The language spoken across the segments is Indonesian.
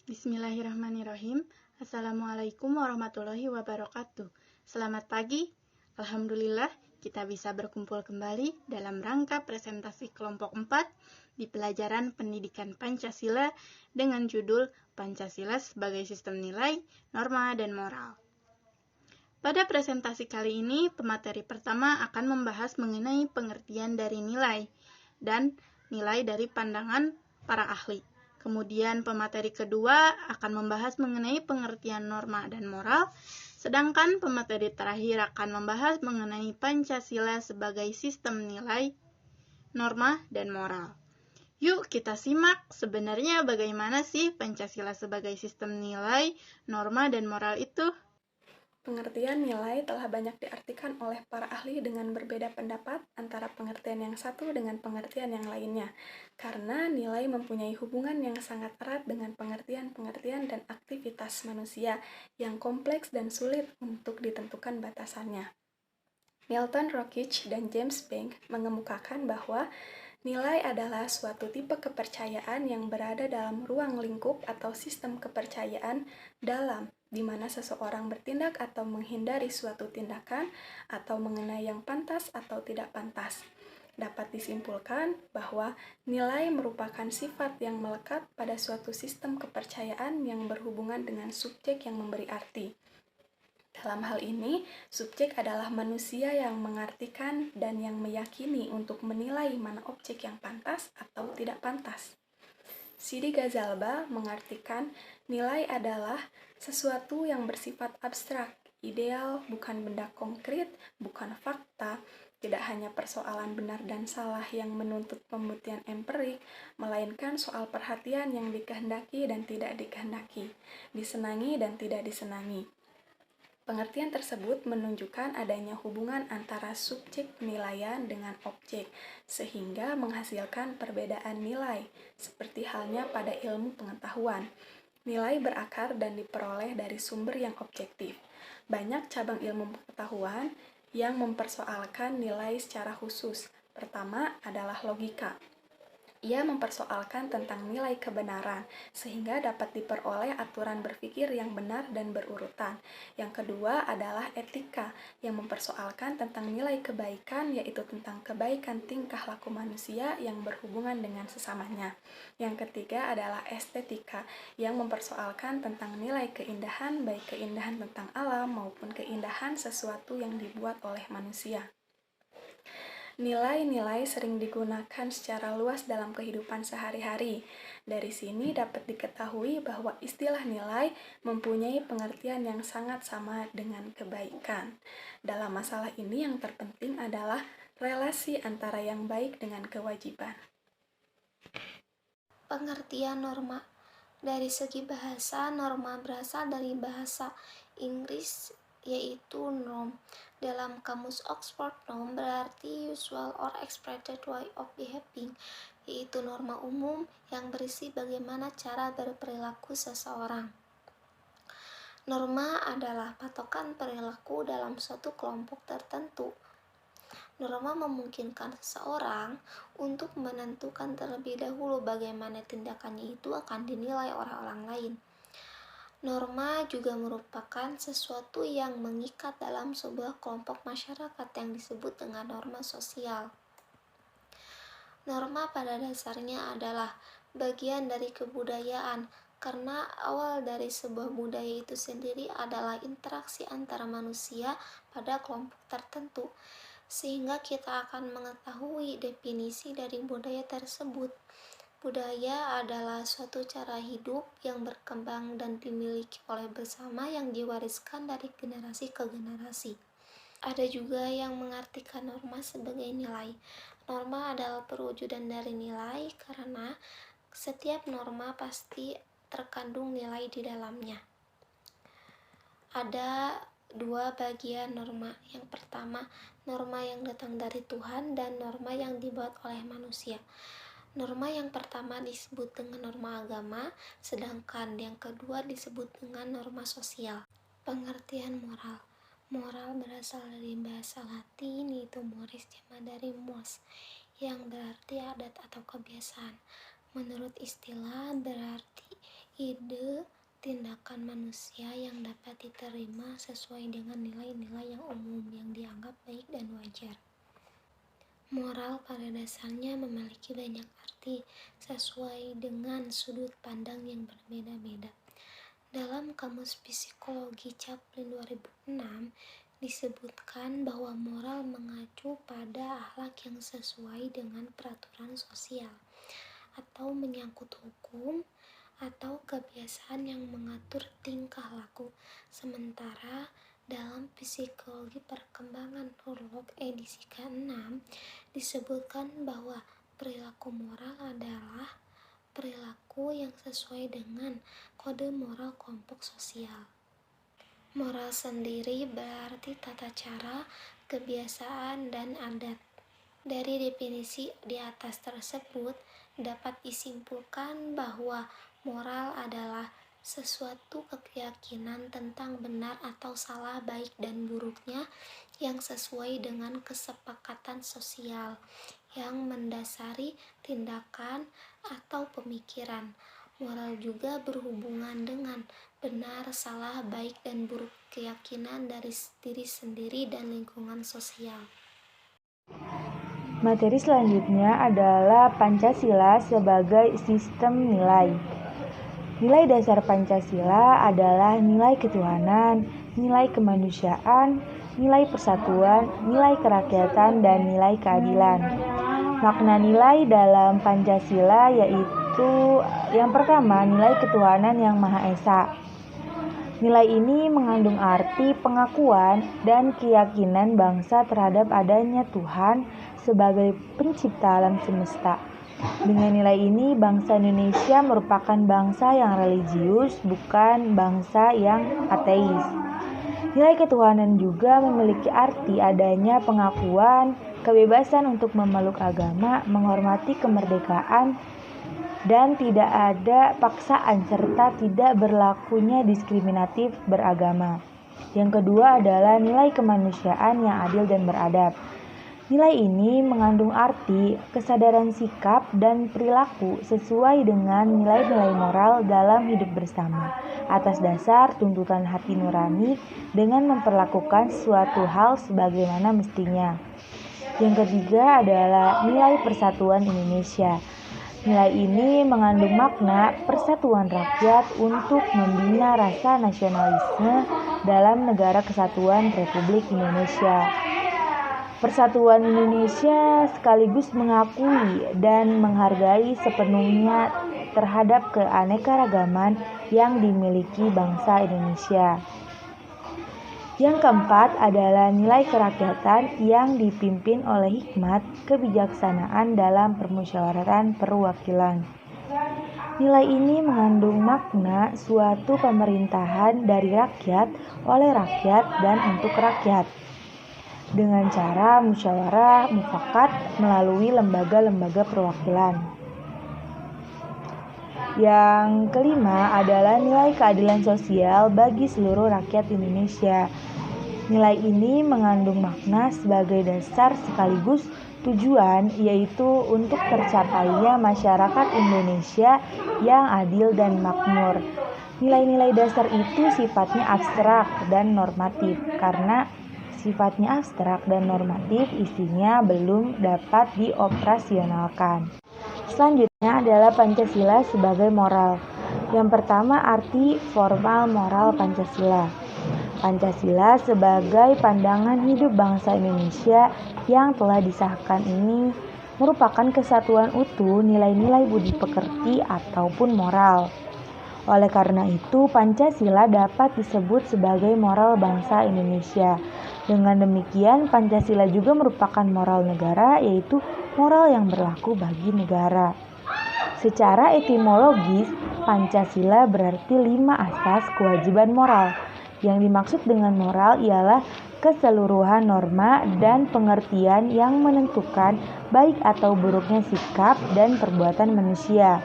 Bismillahirrahmanirrahim. Assalamualaikum warahmatullahi wabarakatuh. Selamat pagi. Alhamdulillah, kita bisa berkumpul kembali dalam rangka presentasi kelompok 4 di pelajaran pendidikan Pancasila dengan judul Pancasila sebagai sistem nilai, norma, dan moral. Pada presentasi kali ini, pemateri pertama akan membahas mengenai pengertian dari nilai dan nilai dari pandangan para ahli. Kemudian pemateri kedua akan membahas mengenai pengertian norma dan moral, sedangkan pemateri terakhir akan membahas mengenai Pancasila sebagai sistem nilai, norma, dan moral. Yuk kita simak sebenarnya bagaimana sih Pancasila sebagai sistem nilai, norma, dan moral itu. Pengertian nilai telah banyak diartikan oleh para ahli dengan berbeda pendapat antara pengertian yang satu dengan pengertian yang lainnya, karena nilai mempunyai hubungan yang sangat erat dengan pengertian-pengertian dan aktivitas manusia yang kompleks dan sulit untuk ditentukan batasannya. Milton Rockich dan James Bank mengemukakan bahwa nilai adalah suatu tipe kepercayaan yang berada dalam ruang lingkup atau sistem kepercayaan dalam di mana seseorang bertindak atau menghindari suatu tindakan atau mengenai yang pantas atau tidak pantas. Dapat disimpulkan bahwa nilai merupakan sifat yang melekat pada suatu sistem kepercayaan yang berhubungan dengan subjek yang memberi arti. Dalam hal ini, subjek adalah manusia yang mengartikan dan yang meyakini untuk menilai mana objek yang pantas atau tidak pantas. Sidi Ghazalba mengartikan nilai adalah sesuatu yang bersifat abstrak, ideal, bukan benda konkret, bukan fakta, tidak hanya persoalan benar dan salah yang menuntut pembuktian empirik, melainkan soal perhatian yang dikehendaki dan tidak dikehendaki, disenangi dan tidak disenangi. Pengertian tersebut menunjukkan adanya hubungan antara subjek penilaian dengan objek, sehingga menghasilkan perbedaan nilai, seperti halnya pada ilmu pengetahuan. Nilai berakar dan diperoleh dari sumber yang objektif. Banyak cabang ilmu pengetahuan yang mempersoalkan nilai secara khusus. Pertama adalah logika. Ia mempersoalkan tentang nilai kebenaran, sehingga dapat diperoleh aturan berpikir yang benar dan berurutan. Yang kedua adalah etika, yang mempersoalkan tentang nilai kebaikan, yaitu tentang kebaikan tingkah laku manusia yang berhubungan dengan sesamanya. Yang ketiga adalah estetika, yang mempersoalkan tentang nilai keindahan, baik keindahan tentang alam maupun keindahan sesuatu yang dibuat oleh manusia. Nilai-nilai sering digunakan secara luas dalam kehidupan sehari-hari. Dari sini dapat diketahui bahwa istilah nilai mempunyai pengertian yang sangat sama dengan kebaikan. Dalam masalah ini yang terpenting adalah relasi antara yang baik dengan kewajiban. Pengertian norma. Dari segi bahasa, norma berasal dari bahasa Inggris yaitu norm. Dalam kamus Oxford, norm berarti usual or expected way of behaving, yaitu norma umum yang berisi bagaimana cara berperilaku seseorang. Norma adalah patokan perilaku dalam suatu kelompok tertentu. Norma memungkinkan seseorang untuk menentukan terlebih dahulu bagaimana tindakannya itu akan dinilai orang-orang lain. Norma juga merupakan sesuatu yang mengikat dalam sebuah kelompok masyarakat yang disebut dengan norma sosial. Norma pada dasarnya adalah bagian dari kebudayaan, karena awal dari sebuah budaya itu sendiri adalah interaksi antara manusia pada kelompok tertentu, sehingga kita akan mengetahui definisi dari budaya tersebut. Budaya adalah suatu cara hidup yang berkembang dan dimiliki oleh bersama yang diwariskan dari generasi ke generasi. Ada juga yang mengartikan norma sebagai nilai. Norma adalah perwujudan dari nilai karena setiap norma pasti terkandung nilai di dalamnya. Ada dua bagian norma. Yang pertama, norma yang datang dari Tuhan dan norma yang dibuat oleh manusia. Norma yang pertama disebut dengan norma agama, sedangkan yang kedua disebut dengan norma sosial. Pengertian moral. Moral berasal dari bahasa Latin yaitu mores, jamak dari mos, yang berarti adat atau kebiasaan. Menurut istilah berarti ide tindakan manusia yang dapat diterima sesuai dengan nilai-nilai yang umum yang dianggap baik dan wajar. Moral pada dasarnya memiliki banyak arti sesuai dengan sudut pandang yang berbeda-beda. Dalam Kamus Psikologi Chaplin 2006 disebutkan bahwa moral mengacu pada akhlak yang sesuai dengan peraturan sosial atau menyangkut hukum atau kebiasaan yang mengatur tingkah laku. Sementara dalam Psikologi Perkembangan Prolog edisi ke-6 disebutkan bahwa perilaku moral adalah perilaku yang sesuai dengan kode moral kelompok sosial. Moral sendiri berarti tata cara, kebiasaan, dan adat. Dari definisi di atas tersebut dapat disimpulkan bahwa moral adalah sesuatu keyakinan tentang benar atau salah, baik dan buruknya yang sesuai dengan kesepakatan sosial yang mendasari tindakan atau pemikiran. Moral juga berhubungan dengan benar, salah, baik dan buruk keyakinan dari diri sendiri dan lingkungan sosial. Materi selanjutnya adalah Pancasila sebagai sistem nilai. Nilai dasar Pancasila adalah nilai ketuhanan, nilai kemanusiaan, nilai persatuan, nilai kerakyatan, dan nilai keadilan. Makna nilai dalam Pancasila yaitu yang pertama, nilai ketuhanan yang Maha Esa. Nilai ini mengandung arti pengakuan dan keyakinan bangsa terhadap adanya Tuhan sebagai pencipta alam semesta. Dengan nilai ini, bangsa Indonesia merupakan bangsa yang religius, bukan bangsa yang ateis. Nilai ketuhanan juga memiliki arti adanya pengakuan, kebebasan untuk memeluk agama, menghormati kemerdekaan, dan tidak ada paksaan serta tidak berlakunya diskriminatif beragama. Yang kedua adalah nilai kemanusiaan yang adil dan beradab. Nilai ini mengandung arti kesadaran sikap dan perilaku sesuai dengan nilai-nilai moral dalam hidup bersama atas dasar tuntutan hati nurani dengan memperlakukan suatu hal sebagaimana mestinya. Yang ketiga adalah nilai persatuan Indonesia. Nilai ini mengandung makna persatuan rakyat untuk membina rasa nasionalisme dalam Negara Kesatuan Republik Indonesia. Persatuan Indonesia sekaligus mengakui dan menghargai sepenuhnya terhadap keanekaragaman yang dimiliki bangsa Indonesia. Yang keempat adalah nilai kerakyatan yang dipimpin oleh hikmat kebijaksanaan dalam permusyawaratan perwakilan. Nilai ini mengandung makna suatu pemerintahan dari rakyat, oleh rakyat, dan untuk rakyat, dengan cara musyawarah mufakat melalui lembaga-lembaga perwakilan. Yang kelima adalah nilai keadilan sosial bagi seluruh rakyat Indonesia. Nilai ini mengandung makna sebagai dasar sekaligus tujuan, yaitu untuk tercapainya masyarakat Indonesia yang adil dan makmur. Nilai-nilai dasar itu sifatnya abstrak dan normatif. Karena sifatnya abstrak dan normatif, isinya belum dapat dioperasionalkan. Selanjutnya adalah Pancasila sebagai moral. Yang pertama, arti formal moral Pancasila. Pancasila sebagai pandangan hidup bangsa Indonesia yang telah disahkan ini merupakan kesatuan utuh nilai-nilai budi pekerti ataupun moral. Oleh karena itu, Pancasila dapat disebut sebagai moral bangsa Indonesia. Dengan demikian, Pancasila juga merupakan moral negara, yaitu moral yang berlaku bagi negara. Secara etimologis, Pancasila berarti 5 asas kewajiban moral. Yang dimaksud dengan moral ialah keseluruhan norma dan pengertian yang menentukan baik atau buruknya sikap dan perbuatan manusia.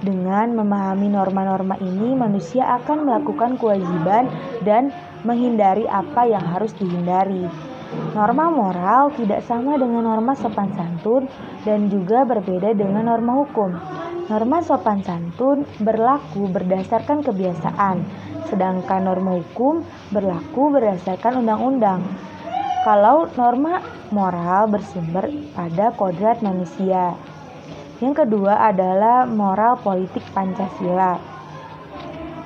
Dengan memahami norma-norma ini, manusia akan melakukan kewajiban dan menghindari apa yang harus dihindari. Norma moral tidak sama dengan norma sopan santun dan juga berbeda dengan norma hukum. Norma sopan santun berlaku berdasarkan kebiasaan, sedangkan norma hukum berlaku berdasarkan undang-undang. Kalau norma moral bersumber pada kodrat manusia. Yang kedua adalah moral politik Pancasila.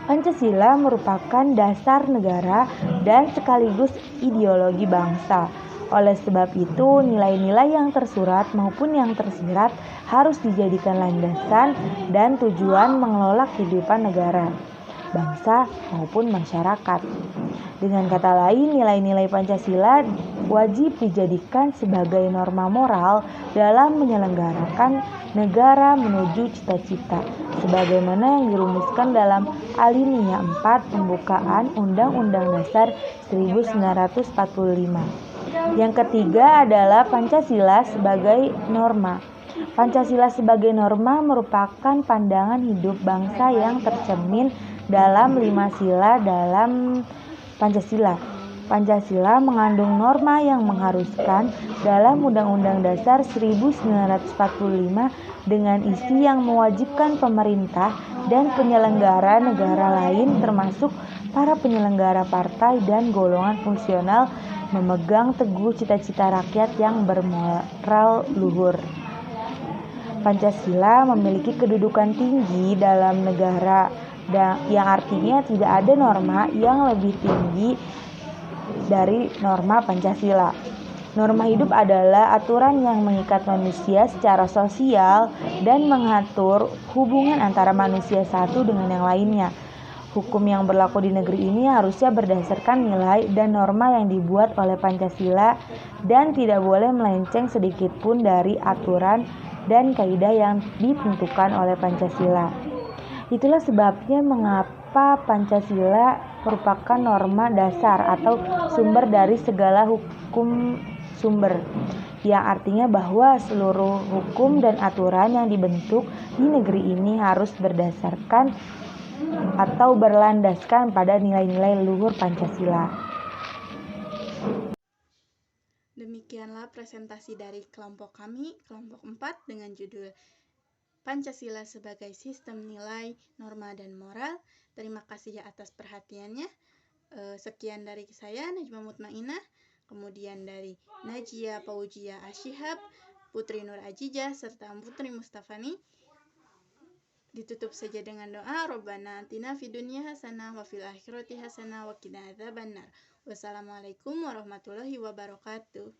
Pancasila merupakan dasar negara dan sekaligus ideologi bangsa. Oleh sebab itu, nilai-nilai yang tersurat maupun yang tersirat harus dijadikan landasan dan tujuan mengelola kehidupan negara, bangsa, maupun masyarakat. Dengan kata lain, nilai-nilai Pancasila wajib dijadikan sebagai norma moral dalam menyelenggarakan negara menuju cita-cita, sebagaimana yang dirumuskan dalam alinea 4 pembukaan Undang-Undang Dasar 1945. Yang ketiga adalah Pancasila sebagai norma. Pancasila sebagai norma merupakan pandangan hidup bangsa yang tercermin dalam 5 sila dalam Pancasila. Pancasila mengandung norma yang mengharuskan dalam Undang-Undang Dasar 1945 dengan isi yang mewajibkan pemerintah dan penyelenggara negara lain termasuk para penyelenggara partai dan golongan fungsional memegang teguh cita-cita rakyat yang bermoral luhur. Pancasila memiliki kedudukan tinggi dalam negara, yang artinya tidak ada norma yang lebih tinggi dari norma Pancasila. Norma hidup adalah aturan yang mengikat manusia secara sosial dan mengatur hubungan antara manusia satu dengan yang lainnya. Hukum yang berlaku di negeri ini harusnya berdasarkan nilai dan norma yang dibuat oleh Pancasila dan tidak boleh melenceng sedikit pun dari aturan dan kaidah yang ditentukan oleh Pancasila. Itulah sebabnya mengapa Pancasila merupakan norma dasar atau sumber dari segala hukum sumber, yang artinya bahwa seluruh hukum dan aturan yang dibentuk di negeri ini harus berdasarkan atau berlandaskan pada nilai-nilai luhur Pancasila. Demikianlah presentasi dari kelompok kami, kelompok 4 dengan judul Pancasila sebagai sistem nilai, norma, dan moral. Terima kasih atas perhatiannya. Sekian dari saya, Najma Mutmainah. Kemudian dari Najia Paujia Asyihab, Putri Nur Ajijah, serta Putri Mustafani. Ditutup saja dengan doa, Rabbana atina fid dunya hasanah wa fil akhirati hasanah wa qina adzabannar. Wassalamualaikum warahmatullahi wabarakatuh.